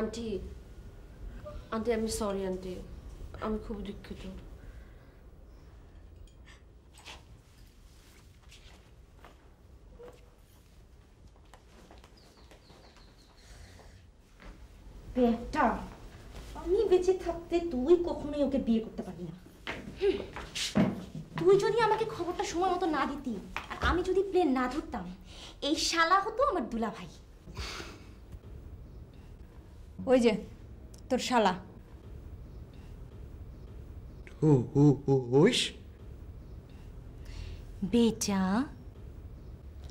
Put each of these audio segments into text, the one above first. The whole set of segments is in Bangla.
আন্টি আন্টি আমি সরি আন্টি, আমি খুব দুঃখিত। বেটা, আমি বেঁচে থাকতে তুই কখনোই ওকে বিয়ে করতে পারবি না। তুই যদি আমাকে খবরটা সময় মতো না দিতি আর আমি যদি প্লেন না ধরতাম, এই শালা হতো আমার দুলা ভাই। ওই যে তোর শালা। ওইস বেটা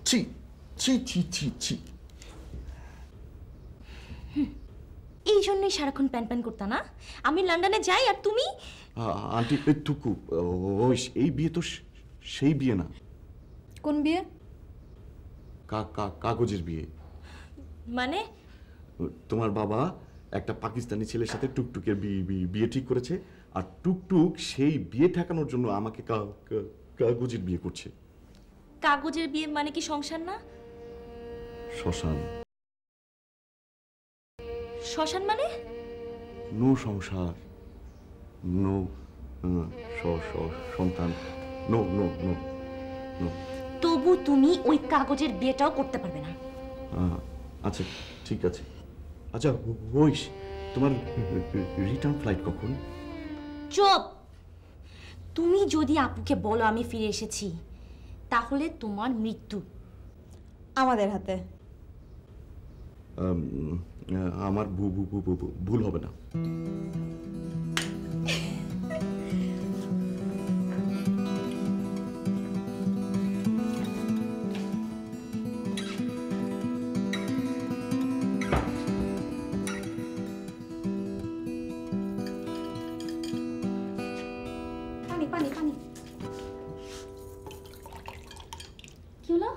ছি ছি ছি ছি ছি। এই জন্যই সারাক্ষণ প্যান প্যান করতা না? আমি লন্ডনে যাই আর তুমি। আন্টি টুকু, ওইস এই বিয়ে তো সেই বিয়ে না। কোন বিয়ে? কাগজের বিয়ে। মানে? তোমার বাবা একটা পাকিস্তানি ছেলের সাথে টুকটুকের বিয়ে ঠিক করেছে, আর টুকটুক সেই বিয়ে ঠেকানোর জন্য আমাকে কাগজের বিয়ে করছে। কাগজের বিয়ে মানে কি সংসার না? শ্মশান। শ্মশান মানে? নো সংসার, নো সন্তান, নো নো নো নো। তবু তুমি ওই কাগজের বিয়েটাও করতে পারবে না। আচ্ছা ঠিক আছে। আচ্ছা ওইস, তোমার রিটার্ন ফ্লাইট কখন? চুপ! তুমি যদি আপুকে বলো আমি ফিরে এসেছি, তাহলে তোমার মৃত্যু আমাদের হাতে। আমার ভুল হবে না। পানি পানি পানি। কি হলো?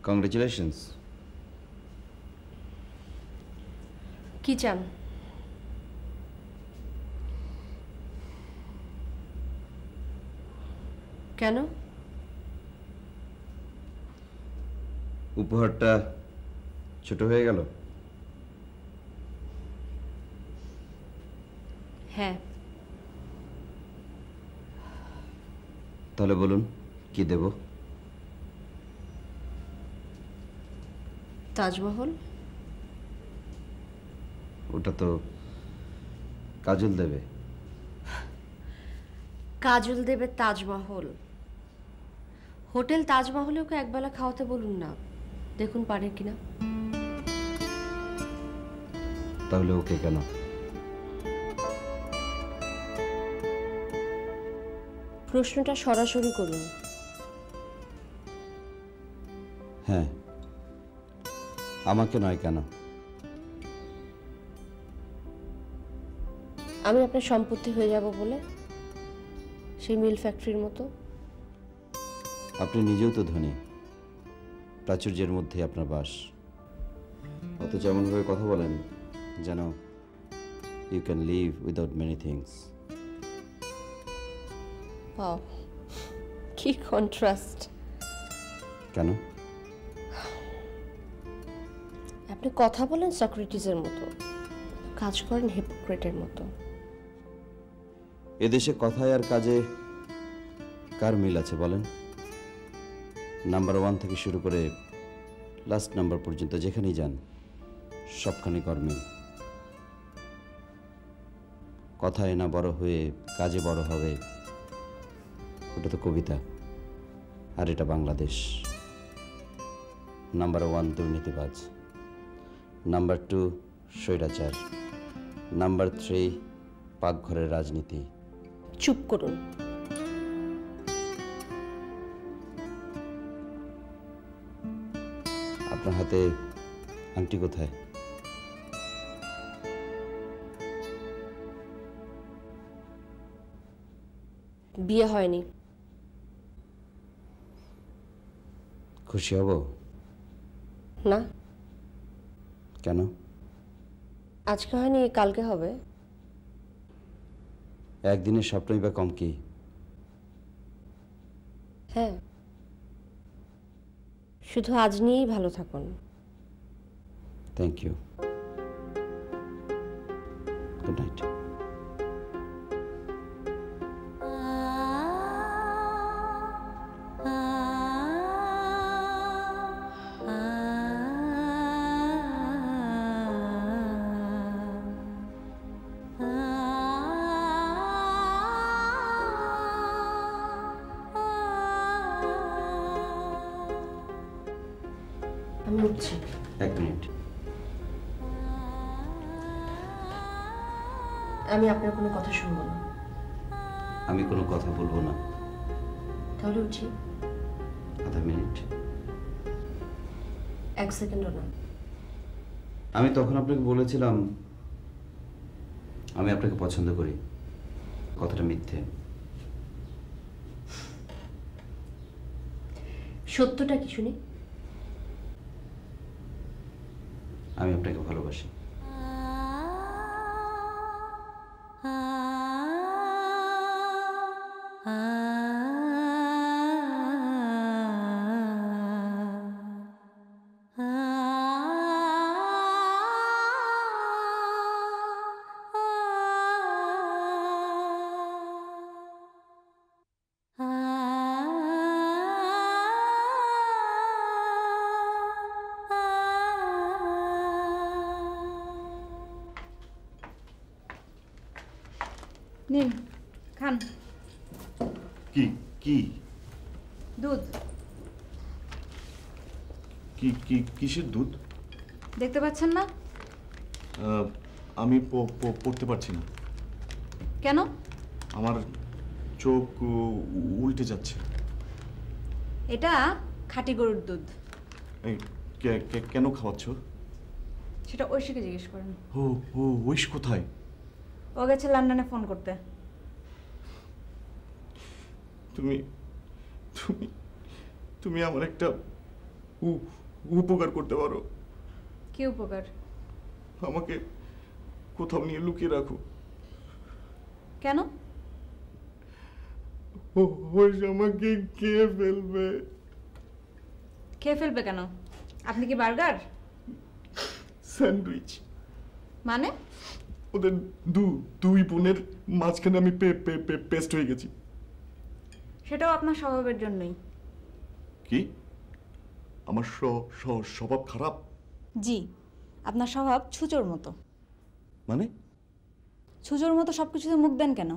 Congratulations. কি চান? কেন? উপহারটা ছোট হয়ে গেল? হ্যাঁ। তাহলে বলুন কি দেব? তাজমহল। ওটা তো কাজল দেবে। কাজল দেবে তাজমহল? হোটেল তাজমহলে ওকে একবেলা খাওয়াতে বলুন না, দেখুন পারে কিনা। তাহলে ওকে কেন? প্রশ্নটা সরাসরি করুন। হ্যাঁ, আমাকে নয় কেন? আমি আপনার সম্পত্তি হয়ে যাব বলে, সেই মিল ফ্যাক্টরির মতো। আপনি নিজেও তো ধনী, প্রাচুর্যের মধ্যে আপনার বাস, অথচ এমনভাবে কথা বলেন যেন you can live without many things. Wow, কি কন্ট্রাস্ট! কেন? আপনি কথা বলেন সক্রেটিসের মতো, কাজ করেন হিপোক্রেটের মতো। এদেশে কথায় আর কাজে কার মিল আছে বলেন? নাম্বার 1 থেকে শুরু করে লাস্ট নাম্বার পর্যন্ত যেখানেই যান সবখানে কর্মী। কথায় না বড় হয়ে কাজে বড় হবে, ওটা তো কবিতা। আর এটা বাংলাদেশ। নাম্বার 1 দুর্নীতিবাজ, নাম্বার 2 স্বৈরাচার, নাম্বার 3 পাকঘরের রাজনীতি। চুপ করুন। আপনার হাতে আংটি কোথায়? বিয়ে হয়নি। খুশি হব না, কেন? আজকে হয়নি, কালকে হবে। একদিনের স্বপ্নই বা কম কি? হ্যাঁ, শুধু আজ নিয়েই ভালো থাকুন। Thank you, good night. আমি উঠছি। এক মিনিট, আমি আপনার কোনো কথা শুনবো না। আমি কোনো কথা বলবো না। তাহলে উঠি। আধা মিনিট। 1 সেকেন্ডও না। আমি তখন আপনাকে বলেছিলাম আমি আপনাকে পছন্দ করি, কথাটা মিথ্যে। সত্যটা কি শুনি? আমি আপনাকে ভালোবাসি। নিন খান। কি কি দুধ। কি কি কিসের দুধ? দেখতে পাচ্ছেন না? আমি পড়তে পারছি না। কেন? আমার চোখ উল্টে যাচ্ছে। এটা খাঁটি গরুর দুধ। এই কেন খাওয়াচ্ছ? সেটা ঐশীকে জিজ্ঞেস করেন। ও ও ঐশ কোথায়? ও গেছে লন্ডনে ফোন করতে। তুমি তুমি তুমি আমার একটা উপকার করতে পারো? কি উপকার? আমাকে কোথাও নিয়ে লুকিয়ে রাখো। কেন? ঐশ আমাকে খেয়ে ফেলবে। খেয়ে ফেলবে কেন? আপনি কি বার্গার? স্যান্ডউইচ। মানে? ওদের দুই বোনের মাঝখানে আমি পেস্ট হয়ে গেছি। সেটাও আপনার স্বভাবের জন্যই। কি? আমার স্বভাব খারাপ? জি, আপনার স্বভাব ছুঁচোর মতো। মানে? ছুঁচোর মতো সবকিছুতে মুখ দেন কেন?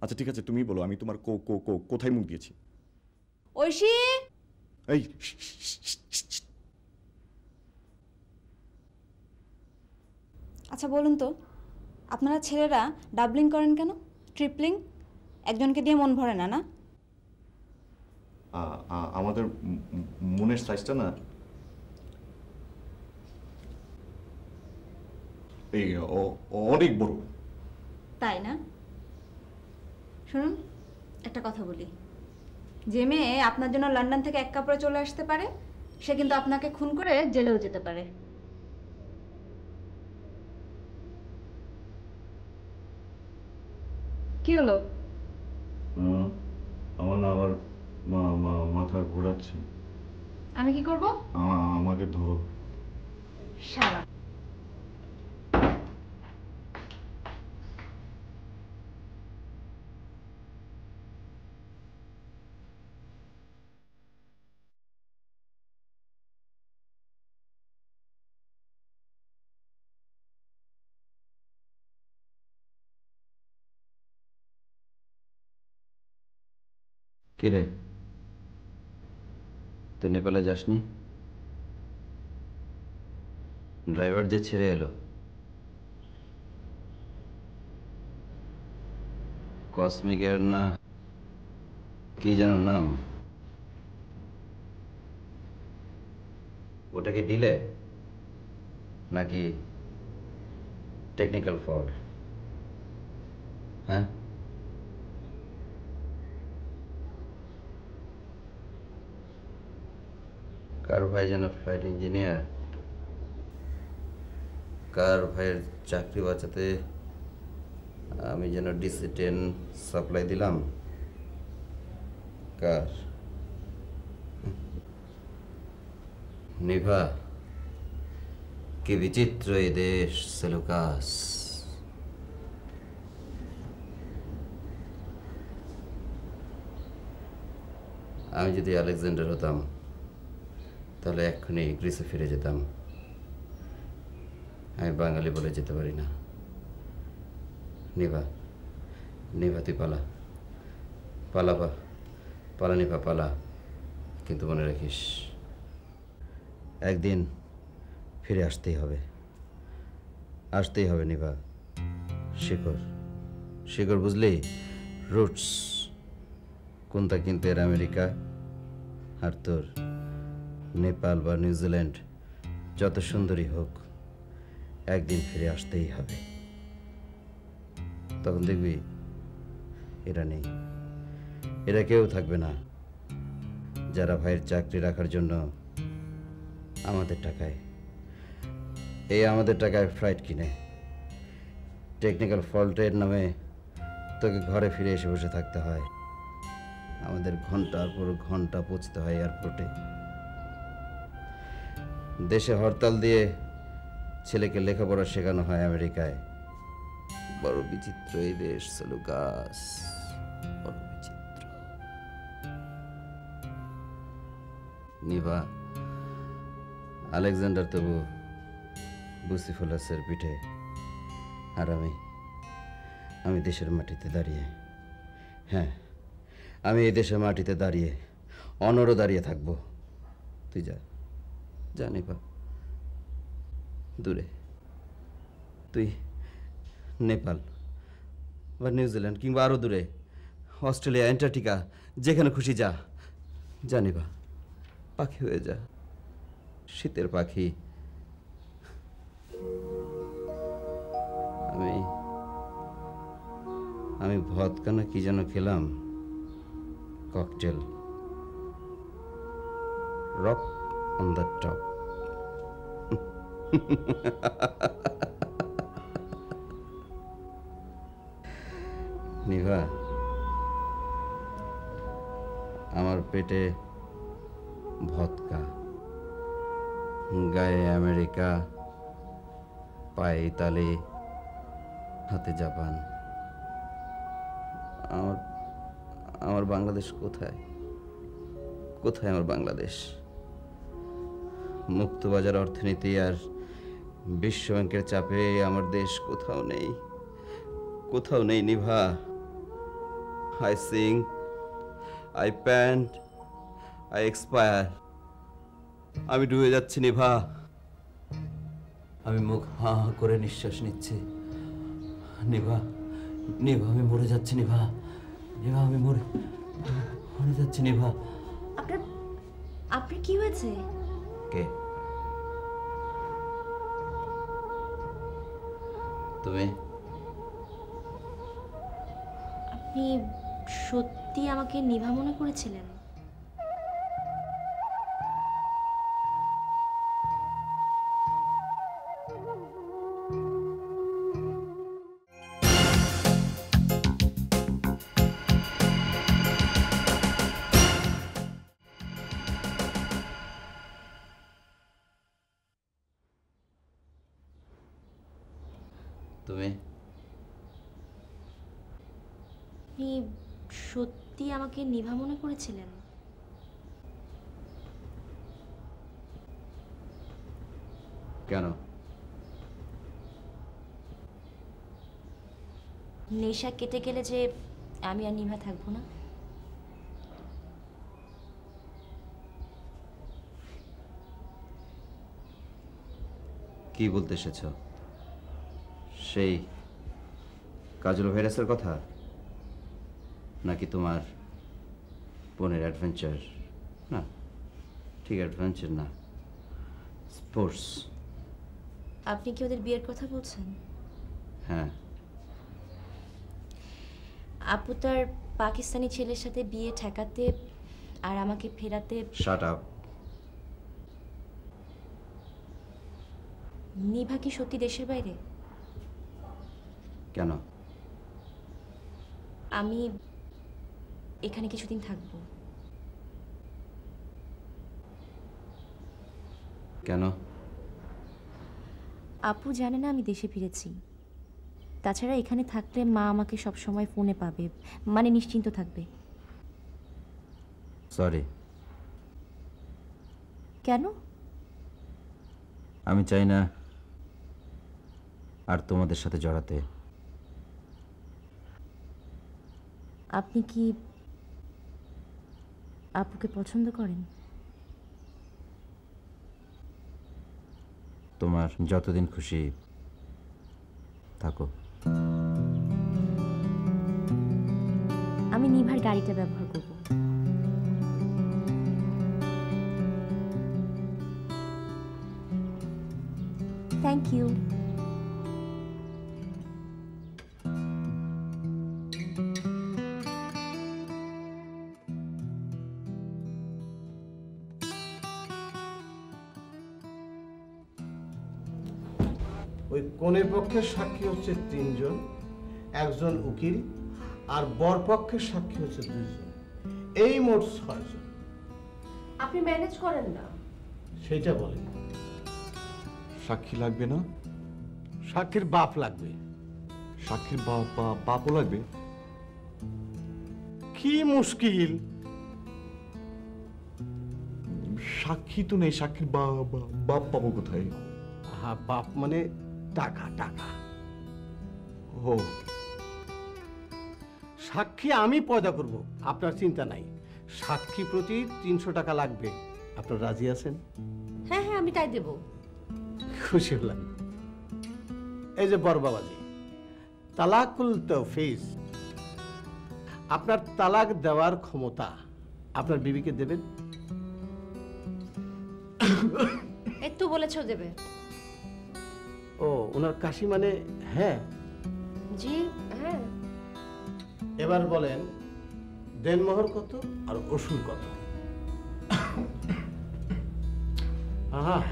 আচ্ছা ঠিক আছে, তুমি বলো আমি তোমার কোথায় মুখ দিয়েছি? ঐশী! এই আচ্ছা বলুন তো, আপনারা ছেলেরা ডাবলিং করেন কেন? ট্রিপলিং? একজনকে দিয়ে মন ভরে না, না? আমাদের মনের সাইজটা না এই অনেক বড়। তাই না? শুনুন, একটা কথা বলি। যে মেয়ে আপনার জন্য লন্ডন থেকে এক কাপড়ে চলে আসতে পারে, সে কিন্তু আপনাকে খুন করে জেলেও যেতে পারে। কি হলো? আমার না আবার মাথা ঘোরাচ্ছে। আমি কি করব? আমাকে ধরো। শালা। কিরে, তুই নেপালে যাসনি? ড্রাইভার যে ছেড়ে এলো, কসমিক এর না কি যেন নাম, ওটা কি ডিলে নাকি টেকনিক্যাল ফল্ট? হ্যাঁ, কার ভাই যেন ফ্লাইট ইঞ্জিনিয়ার, কার ভাইয়ের চাকরি বাঁচাতে আমি যেন DC-10 সাপ্লাই দিলাম, কার? নিভা, কি বিচিত্র এই দেশ সেলুকাস। আমি যদি আলেকজান্ডার হতাম তাহলে এক্ষুনি গ্রিসে ফিরে যেতাম। আমি বাঙালি বলে যেতে পারি না। নিভা, নিভা তুই পালা, পালা পালা নিভা পালা, কিন্তু মনে রাখিস একদিন ফিরে আসতেই হবে, আসতেই হবে নিভা। শিকড়, শিকড় বুঝলি? রুটস। কোনটা কিন্তু এর আমেরিকা আর তোর নেপাল বা নিউজিল্যান্ড যত সুন্দরী হোক, একদিন ফিরে আসতেই হবে। তখন দেখবি এরা নেই, এরা কেউ থাকবে না যারা ভাইয়ের চাকরি রাখার জন্য আমাদের টাকায়, আমাদের টাকায় ফ্লাইট কিনে টেকনিক্যাল ফল্টের নামে তোকে ঘরে ফিরে এসে বসে থাকতে হয়। আমাদের ঘন্টার পর ঘন্টা পৌঁছতে হয় এয়ারপোর্টে। দেশে হরতাল দিয়ে ছেলেকে লেখাপড়া শেখানো হয় আমেরিকায়। বড় বিচিত্র এই দেশ সেলুকাস, বড় বিচিত্র। নিভা, আলেকজান্ডার তবু বুসিফোলাসের পিঠে, আর আমি দেশের মাটিতে দাঁড়িয়ে, হ্যাঁ আমি এই দেশের মাটিতে দাঁড়িয়ে অনড় দাঁড়িয়ে থাকবো। তুই যা, যা নিভা, দূরে। তুই নেপাল বা নিউজিল্যান্ড কিংবা আরও দূরে অস্ট্রেলিয়া, অ্যান্টার্কটিকা, যেখানে খুশি যা, যা নিভা, পাখি হয়ে যা, শীতের পাখি। আমি ভদকা না কি যেন খেলাম, cocktail, rock on the top. Nibha, আমার পেটে ভদকা, গায়ে আমেরিকা, পায়ে ইতালি, হাতে জাপান। আমার বাংলাদেশ কোথায়? কোথায় আমার বাংলাদেশ? মুক্তবাজার অর্থনীতি আর বিশ্ব ব্যাংকের চাপে আমার দেশ কোথাও নেই, কোথাও নেই Nibha. I sing, I pant, I expire. আমি ডুবে যাচ্ছি নিভা। আমি মুখ হাঁ হাঁ করে নিঃশ্বাস নিচ্ছি। নিভা, নিভা আমি মরে যাচ্ছি নিভা, নিভা আমি মরে যাচ্ছি নিভা। আপনার কি হয়েছে? কে? তুমি? আপনি সত্যি আমাকে নিভা মনে করেছিলেন? তুমি? আপনি সত্যি আমাকে নিভা মনে করেছিলেন? কেন? নেশা কেটে গেলে যে আমি আর নিভা থাকবো না? কি বলতে এসেছ? সেই কাজল ভাইরাসের কথা, নাকি তোমার বোনের অ্যাডভেঞ্চার? না, ঠিক অ্যাডভেঞ্চার না, স্পোর্টস। আপনি কি ওদের বিয়ের কথা বলছেন? হ্যাঁ। আপু তার পাকিস্তানি ছেলের সাথে বিয়ে ঠেকাতে আর আমাকে ফেরাতে। Shut up. নিভা কি সত্যি দেশের বাইরে? কেন? আমি এখানে কিছুদিন থাকবো। কেন? আপু জানে না আমি দেশে ফিরেছি। তাছাড়া এখানে থাকলে মা আমাকে সব সময় ফোনে পাবে, মানে নিশ্চিন্ত থাকবে। সরি। কেন? আমি চাই না আর তোমাদের সাথে জড়াতে। আপনি কি আপুকে পছন্দ করেন? তোমার যতদিন খুশি থাকো। আমি নিভার গাড়িটা ব্যবহার করব। Thank you. ওই কনের পক্ষের সাক্ষী হচ্ছে 3 জন, একজন উকিল, আর বর পক্ষের সাক্ষী হচ্ছে 2 জন। এই মোট 6 জন। আপনি ম্যানেজ করেন না। সেটা বলেন। সাক্ষী লাগবে না? সাক্ষীর বাপ লাগবে। সাক্ষীর বাপও লাগবে? কি মুশকিল! সাক্ষী তো নেই, সাক্ষীর বাপ পাবো কোথায়? বাপ মানে টাকা টাকা। ও, সাক্ষী আমি পয়দা করব, আপনার চিন্তা নাই। সাক্ষী প্রতি 300 টাকা লাগবে। আপনার রাজি আছেন? হ্যাঁ হ্যাঁ, আমি তাই দেব। খুশি হলাম। এই যে বড় বাবাজি, তালাকুল তৌফিজ, আপনার তালাক দেওয়ার ক্ষমতা আপনার বিবিকে দেবেন? একটু বলেছেও দেবে। ও, ওনার কাশি মানে হ্যাঁ। জি হ্যাঁ। এবার বলেন, দেনমোহর কত আর ওসুল কত?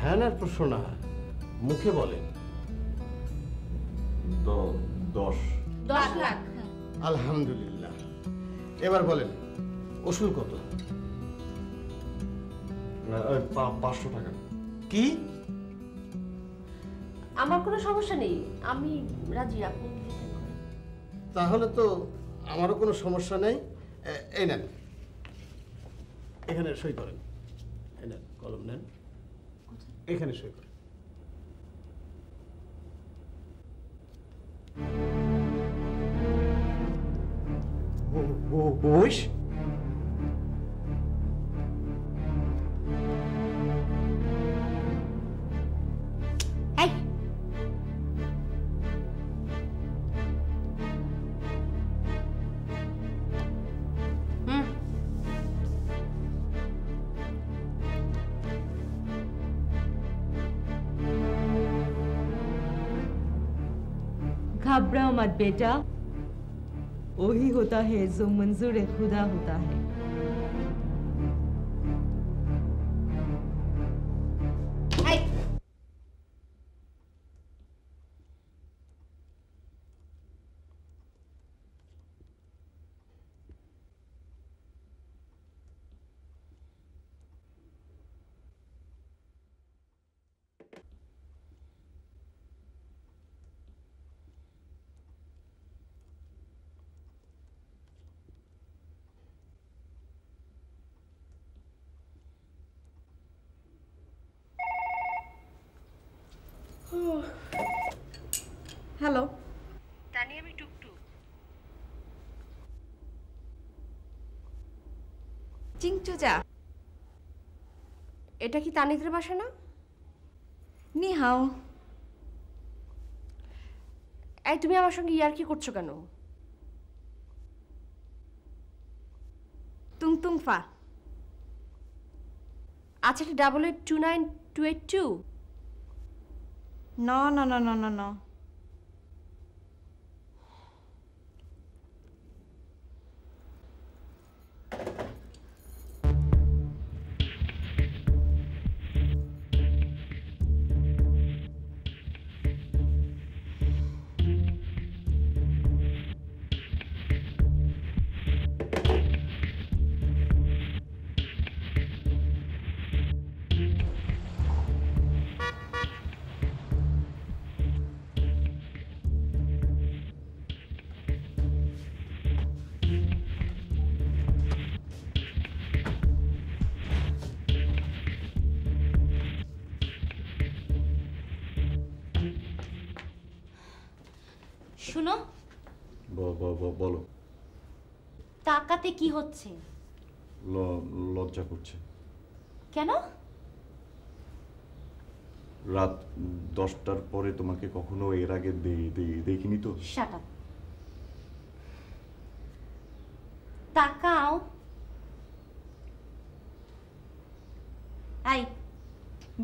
হ্যাঁ না প্রশ্ন না, মুখে বলেন। 10। 10 লাখ। আলহামদুলিল্লাহ। এবার বলেন, ওসুল কত? 500 টাকা। কি? আমার কোনো সমস্যা নেই, আমি রাজি। আপনি তাহলে তো আমারও কোনো সমস্যা নেই। এই নেন, এখানে সই করেন। এই নেন, কলম নেন, এখানে সই করেন। বইস এই घबराओ मत बेटा, वही होता है जो मंजूर खुदा होता है। এই হ্যালো, তানি, আমি টুকটুক। চিংচুজা। এটা কি তানিদের বাসা না? নি হাও। এই তুমি আমার সঙ্গে ইয়ার্কি করছো কেন? তুং তুং ফা। আচ্ছা, এটা 88298282? No, no, no, no, no, no. শুনো, বলো। তাকাতে কি হচ্ছে? লজ্জা করছে। কেন? রাত 10টার পরে তোমাকে কখনো এর আগে দেখিনি তো। Shut up. তাকাও। আই,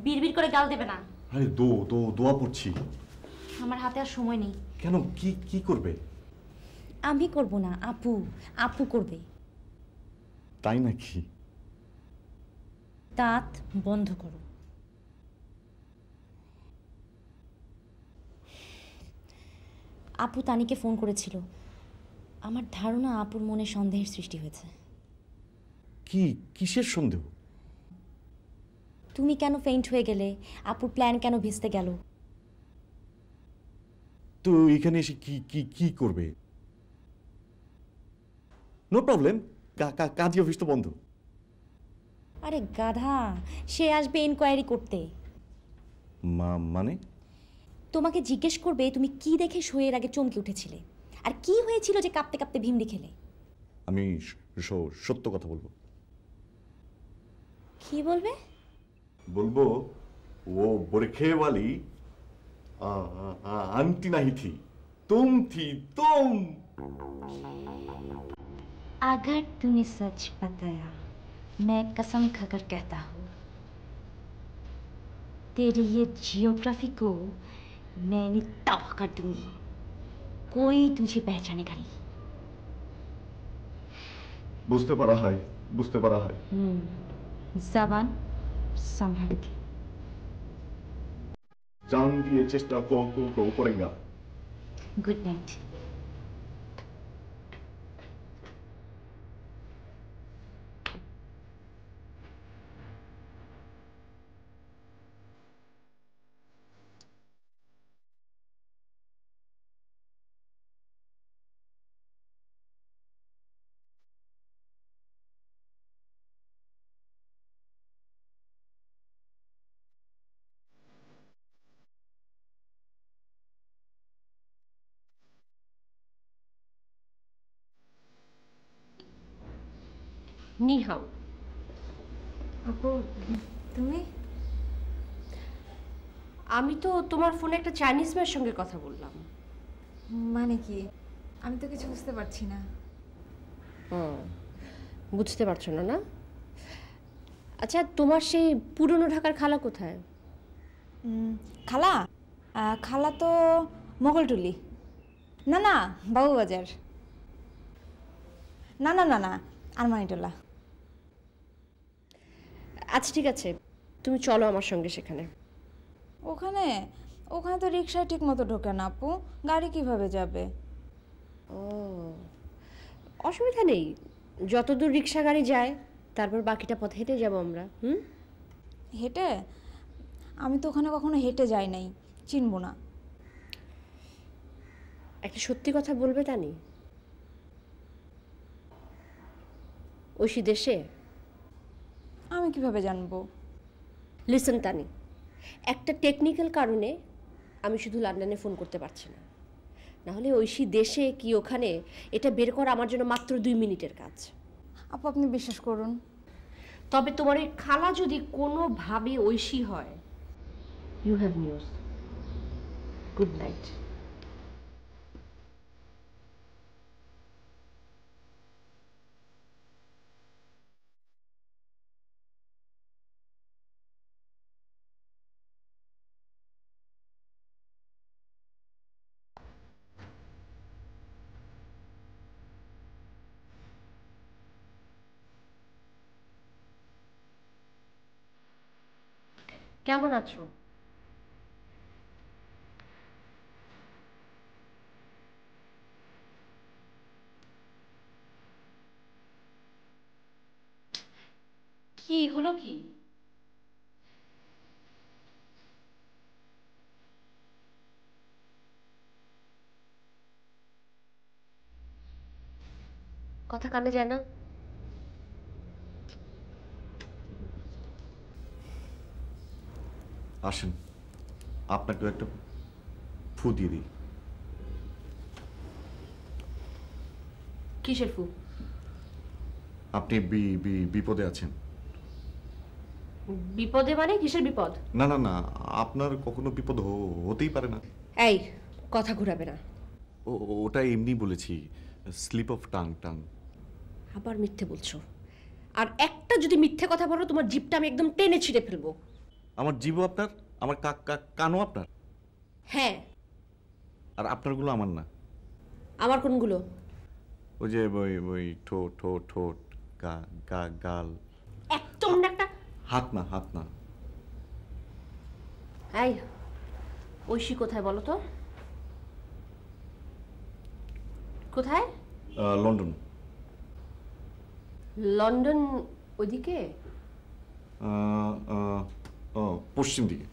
বিড়বিড় করে গাল দেবে না। আরে দোয়া পড়ছি। আমার হাতে আর সময় নেই। কেন, কি করবে? আমি করব না, আপু করবে। তাই নাকি? দাঁত বন্ধ করো। আপু তানিকে ফোন করেছিল। আমার ধারণা আপুর মনে সন্দেহের সৃষ্টি হয়েছে। কিসের সন্দেহ? তুমি কেন ফেইন্ট হয়ে গেলে? আপুর প্ল্যান কেন ভেস্তে গেল? তো এখানে এসে কি করবে? নো প্রবলেম, কাজী অফিস তো বন্ধ। আরে গাধা, সে আসবে ইনকোয়ারি করতে। মানে? তোমাকে জিজ্ঞেস করবে তুমি কি দেখে শোয়ের আগে চমকে উঠেছিলে, আর কি হয়েছিল যে কাঁপতে কাঁপতে ভিমড়ি খেলে। আমি সত্য কথা বলবো। কি বলবে? বলবো वो बुरखे वाली आंटी नहीं थी, तुम थी तुम। अगर तुम्हें सच बताया, मैं कसम खाकर कहता हूँ, तेरी ये जियोग्राफी को मैंने तबाह कर दूंगी। कोई तुझे पहचानेगा नहीं। बुझते पड़ा है। जबान संभाल के। जान दिए चेष्टा को करेंगे। Good night. নিহাও। আপু তুমি? আমি তো তোমার ফোনে একটা চাইনিজ মেয়ের সঙ্গে কথা বললাম। মানে কি? আমি তো কিছু বুঝতে পারছি না। বুঝতে পারছো না? না, আচ্ছা, তোমার সেই পুরনো ঢাকার খালা কোথায়? খালা? খালা তো মোগলটুলি। না বাবুবাজার। না আরমানিটোলা। আচ্ছা ঠিক আছে, তুমি চলো আমার সঙ্গে সেখানে। ওখানে তো রিক্সায় ঠিক মতো ঢোকে না আপু, গাড়ি কিভাবে যাবে? ও, অসুবিধা নেই, যতদূর রিক্সা গাড়ি যায় তারপর বাকিটা পথ হেঁটে যাবো আমরা। হেঁটে? আমি তো ওখানে কখনো হেঁটে যাই নাই, চিনবো না। একটা সত্যি কথা বলবে তানি? ঐশী দেশে? আমি কিভাবে জানবো? লিসেন তানি, একটা টেকনিক্যাল কারণে আমি শুধু লন্ডনে ফোন করতে পারছি না, নাহলে ঐশী দেশে কি ওখানে এটা বের করা আমার জন্য মাত্র 2 মিনিটের কাজ। আপু আপনি বিশ্বাস করুন, তবে তোমার ওই খালা যদি কোনোভাবে ঐশী হয়, you have news. Good night. কেমন আছো? কি হলো? কি কথা কানে যায় না? আসেন, আপনাকেও একটা ফু দিয়ে দিই। কিসের ফু? আপনি বিপদে আছেন। বিপদে মানে কিসের বিপদ? না না না, আপনার কখনো বিপদ হতেই পারে না। এই কথা ঘুরাবে না। ওটা এমনি বলেছি, স্লিপ অফ টাং। আবার মিথ্যে বলছো, আর একটা যদি মিথ্যে কথা বলো তোমার জিভটা আমি একদম টেনে ছিঁড়ে ফেলবো। আমার জীবও আপনার, আমার কানও আপনার। হ্যাঁ। আর আপনারগুলো আমার না। আমার কোনগুলো? ওই যে ওই ঠোঁট গাল। একদম না একটা। হাত না। এই ঐশী কোথায় বলো তো? কোথায়? লন্ডন। লন্ডন ওদিকে? পশ্চিম দিকে।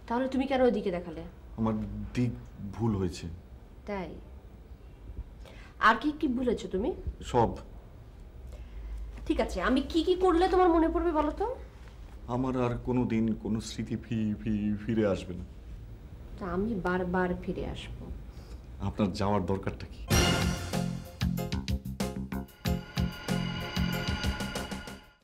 তাহলে তুমি কেন ওইদিকে দেখালে? আমার দিক ভুল হয়েছে। তাই? আর কি কি ভুলেছো তুমি? সব। ঠিক আছে, আমি কি কি করলে তোমার মনে পড়বে বলো তো? আমার আর কোনোদিন কোনো স্মৃতি ফিরে আসবে না। তা আমি বারবার ফিরে আসবো। আপনার যাওয়ার দরকারটা কি?